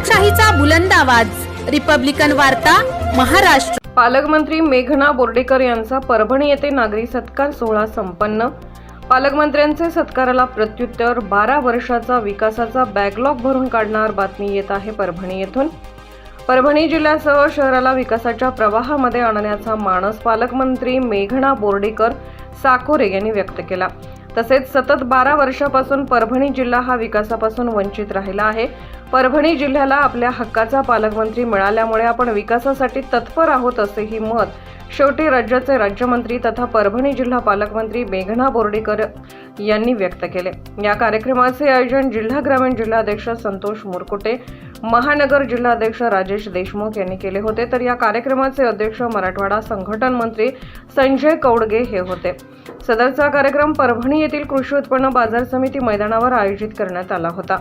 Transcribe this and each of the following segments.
लोकशाहीचा बुलंद आवाज, रिपब्लिकन वार्ता, महाराष्ट्र। पालकमंत्री मेघना बोर्डीकर यांचा परभणी येथे नागरी सत्कार सोहळा संपन्न। पालकमंत्र्यांचे सत्काराला प्रत्युत्तर 12 वर्षाचा विकासाचा बॅकलॉग भरून काढणार बातमी येत आहे परभणी येथून। परभणी जिल्ह्यासह शहराला विकासाच्या प्रवाहामध्ये आणण्याचा मानस पालकमंत्री मेघना बोर्डीकर साकोरे यांनी व्यक्त केला। तसेच सतत 12 वर्षापासून परभणी जिल्हा हा विकासापासून वंचित राहिला आहे। परभणी जिल्ह्याला आपल्या हक्काचा पालकमंत्री मिळाल्यामुळे आपण विकासासाठी तत्पर आहोत असेही मत शेवटी राज्याचे राज्यमंत्री तथा परभणी जिल्हा पालकमंत्री मेघना बोर्डीकर यांनी व्यक्त केले। या कार्यक्रमाचे आयोजन जिल्हा ग्रामीण जिल्हाध्यक्ष संतोष मुरकुटे, महानगर जिल्हाध्यक्ष राजेश देशमुख यांनी केले होते। तर या कार्यक्रमाचे अध्यक्ष मराठवाडा संघटन मंत्री संजय कौडगे हे होते। सदरचा कार्यक्रम परभणी येथील कृषी उत्पन्न बाजार समिती मैदानावर आयोजित करण्यात आला होता।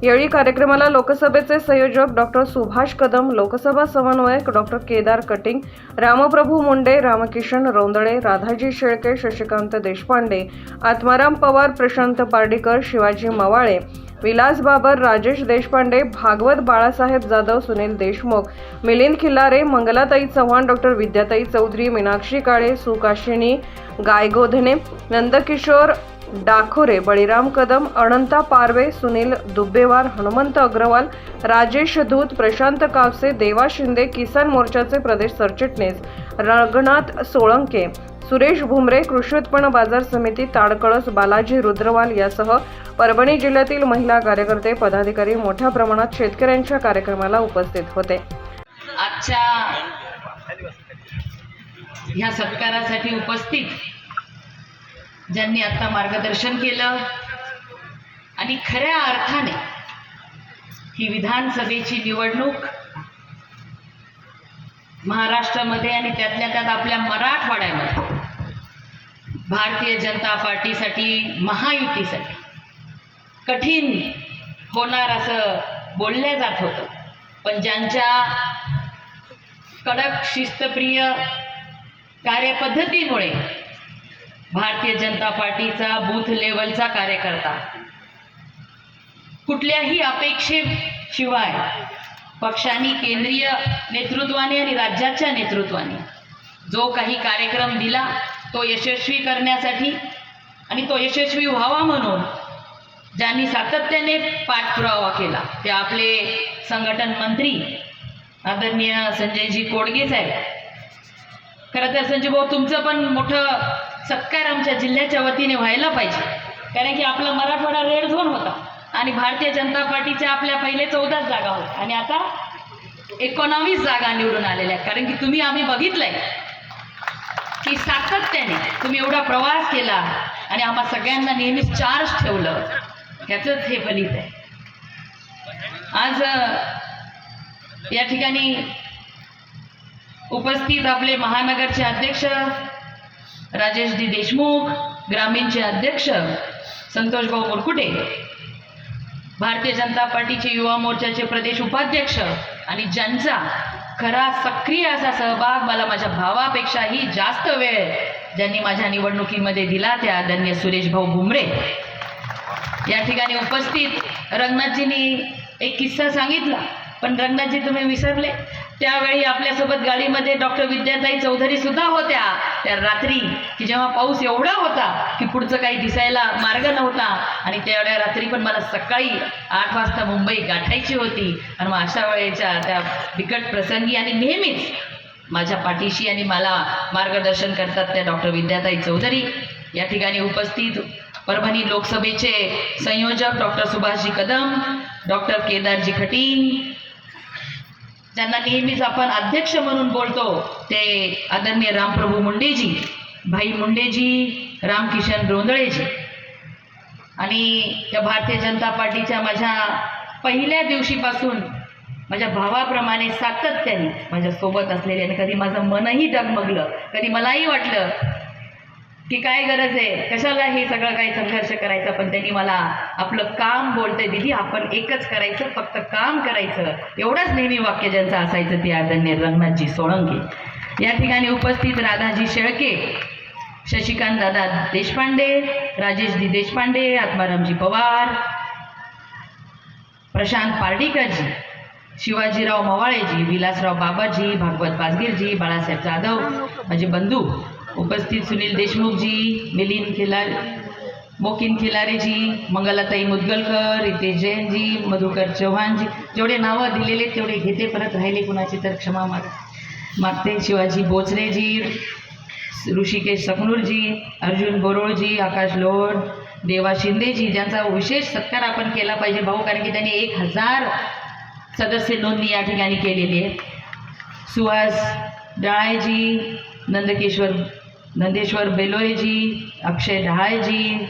यावेळी कार्यक्रमाला लोकसभेचे संयोजक डॉक्टर सुभाष कदम, लोकसभा समन्वयक डॉक्टर केदार कटिंग, रामप्रभू मुंडे, रामकिशन रोंदळे, राधाजी शेळके, शशिकांत देशपांडे, आत्माराम पवार, प्रशांत पार्डीकर, शिवाजी मवाळे, विलास बाबर, राजेश देशपांडे, भागवत बाळासाहेब जाधव, सुनील देशमुख, मिलिंद खिल्लारे, मंगलाताई चव्हाण, डॉक्टर विद्याताई चौधरी, मीनाक्षी काळे, सुकाशिनी गायगोधने, नंदकिशोर डाखोरे, बळीराम कदम, अनंता पारवे, सुनील दुब्बेवार, हनुमंत अग्रवाल, राजेश धूत, प्रशांत कावसे, देवा शिंदे, किसान मोर्चाचे प्रदेश सरचिटणीस रघुनाथ सोळंके, सुरेश भुमरे, कृषी उत्पन्न बाजार समिती ताडकळस, बालाजी रुद्रवाल यासह परभणी जिल्ह्यातील महिला कार्यकर्ते, पदाधिकारी मोठ्या प्रमाणात शेतकऱ्यांच्या कार्यक्रमाला उपस्थित होते। आजच्या ह्या सत्कारासाठी उपस्थित ज्यांनी आता मार्गदर्शन केलं आणि खऱ्या अर्थाने ही विधानसभेची निवडणूक महाराष्ट्रामध्ये आणि त्यातल्या त्यात आपल्या मराठवाड्यामध्ये भारतीय जनता पार्टीसाठी, महायुतीसाठी कठीण होणार असं बोललं जात होतं। पण ज्यांच्या कडक शिस्तप्रिय कार्यपद्धतीमुळे भारतीय जनता पार्टीचा बूथ लेवलचा कार्यकर्ता कुठल्याही अपेक्षेशिवाय पक्षाने, केंद्रीय नेतृत्वाने आणि राज्याच्या नेतृत्वाने जो काही कार्यक्रम दिला तो यशस्वी करण्यासाठी आणि तो यशस्वी व्हावा म्हणून ज्यांनी सातत्याने पाठपुरावा केला ते आपले संघटन मंत्री आदरणीय संजयजी कोडगे साहेब। खरं तर संजय भाऊ, तुमचं पण मोठं सत्कार आमच्या जिल्ह्याच्या वतीने व्हायला पाहिजे, कारण की आपला मराठवाडा रेड झोन होता आणि भारतीय जनता पार्टीच्या आपल्या पहिले 14 जागा होत्या आणि आता 19 जागा निवडून आलेल्या आहेत। कारण की तुम्ही, आम्ही बघितलंय की सातत्याने तुम्ही एवढा प्रवास केला आणि आम्हा सगळ्यांना नेहमीच चार्ज ठेवलं, ह्याचंच हे फलित आहे। आज या ठिकाणी उपस्थित आपले महानगरचे अध्यक्ष राजेशजी देशमुख, ग्रामीणचे अध्यक्ष संतोष भाऊ मुरकुटे, भारतीय जनता पार्टीचे युवा मोर्चाचे प्रदेश उपाध्यक्ष आणि ज्यांचा खरा सक्रिय असा सहभाग, मला माझ्या भावापेक्षाही जास्त वेळ ज्यांनी माझ्या निवडणुकीमध्ये दिला, त्या आदरणीय सुरेश भाऊ भुमरे। या ठिकाणी उपस्थित रंगनाथजींनी एक किस्सा सांगितला, पण रंगनाथजी तुम्ही विसरले। त्यावेळी आपल्यासोबत गाडीमध्ये डॉक्टर विद्याताई चौधरी सुद्धा होत्या। त्या रात्री की जेव्हा पाऊस एवढा होता की पुढचं काही दिसायला मार्ग नव्हता आणि तेवढ्या रात्री पण मला सकाळी 8 वाजता मुंबई गाठायची होती आणि मग अशा वेळेच्या त्या बिकट प्रसंगी आणि नेहमीच माझ्या पाठीशी आणि मला मार्गदर्शन करतात त्या डॉक्टर विद्याताई चौधरी। या ठिकाणी उपस्थित परभणी लोकसभेचे संयोजक डॉक्टर सुभाषजी कदम, डॉक्टर केदारजी कटिंग, ज्यांना नेहमीच आपण अध्यक्ष म्हणून बोलतो, ते आदरणीय रामप्रभू मुंडेजी, भाई मुंडेजी, रामकिशन रोंदळेजी आणि त्या भारतीय जनता पार्टीच्या माझ्या पहिल्या दिवशीपासून माझ्या भावाप्रमाणे सातत्याने माझ्यासोबत असलेले आणि कधी माझं मनही डगमगलं, कधी मलाही वाटलं की काय गरज आहे, कशाला हे सगळं काही संघर्ष करायचा, पण त्यांनी मला आपलं काम बोलते दीदी, आपण एकच करायचं, फक्त काम करायचं, एवढंच नेहमी वाक्य ज्यांचं असायचं ते आदरणीय रघुनाथजी सोळंके। या ठिकाणी उपस्थित राधाजी शेळके, शशिकांत दादा देशपांडे, राजेशजी देशपांडे, आत्मारामजी पवार, प्रशांत पार्डीकरजी, शिवाजीराव मवाळेजी, विलासराव बाबाजी, भागवत पाचगीरजी, बाळासाहेब जाधव, माझे बंधू उपस्थित, सुनील देशमुखजी, मिलिंद मोकिन खिलारेजी, मंगलाताई मुदगलकर, रितेश जैनजी, मधुकर चव्हाणजी, जेवढे नावं दिलेले तेवढे घेते, परत राहिले कुणाची तर क्षमा मागते. शिवाजी बोचरेजी, ऋषिकेश सकनूरजी, अर्जुन बोरोळजी, आकाश लोड, देवा शिंदेजी, ज्यांचा विशेष सत्कार आपण केला पाहिजे भाऊ, कारण की त्यांनी 1000 सदस्य नोंदणी या ठिकाणी केलेली आहे. सुहास डहाळेजी, नंदेश्वर बेलोरेजी, अक्षय डहाळेजी,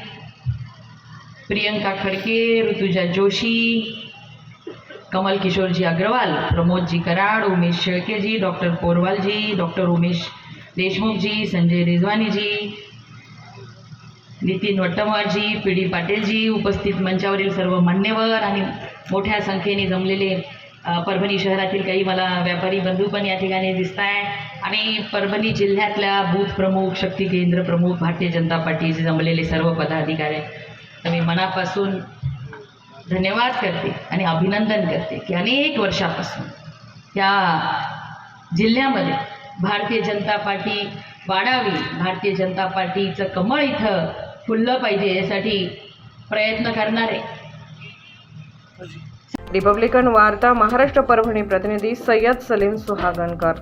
Priyanka Khadke, Rutuja Joshi, Kamal Kishorji Agarwal, Pramod ji Karad, Umesh शेळकेजी, doctor पोरवालजी, doctor Umesh देशमुखजी, Sanjay रिजवानीजी, Nitin वट्टमवारजी, P D पाटीलजी, उपस्थित मंचावरील सर्व मान्यवर आणि मोठ्या संख्येने जमलेले परभणी शहरातील काही मला व्यापारी बंधू पण या ठिकाणी दिसत आहे आणि परभणी जिल्ह्यातल्या बूथ प्रमुख, शक्ती केंद्र प्रमुख, भारतीय जनता पार्टीचे जमलेले सर्व पदाधिकारी, तर मी मनापासून धन्यवाद करते आणि अभिनंदन करते की अनेक वर्षापासून या जिल्ह्यामध्ये भारतीय जनता पार्टी वाढावी, भारतीय जनता पार्टीचं कमळ इथं फुललं पाहिजे यासाठी प्रयत्न करणारे. रिपब्लिकन वार्ता महाराष्ट्र परभणी प्रतिनिधी सय्यद सलीम सुहागणकर.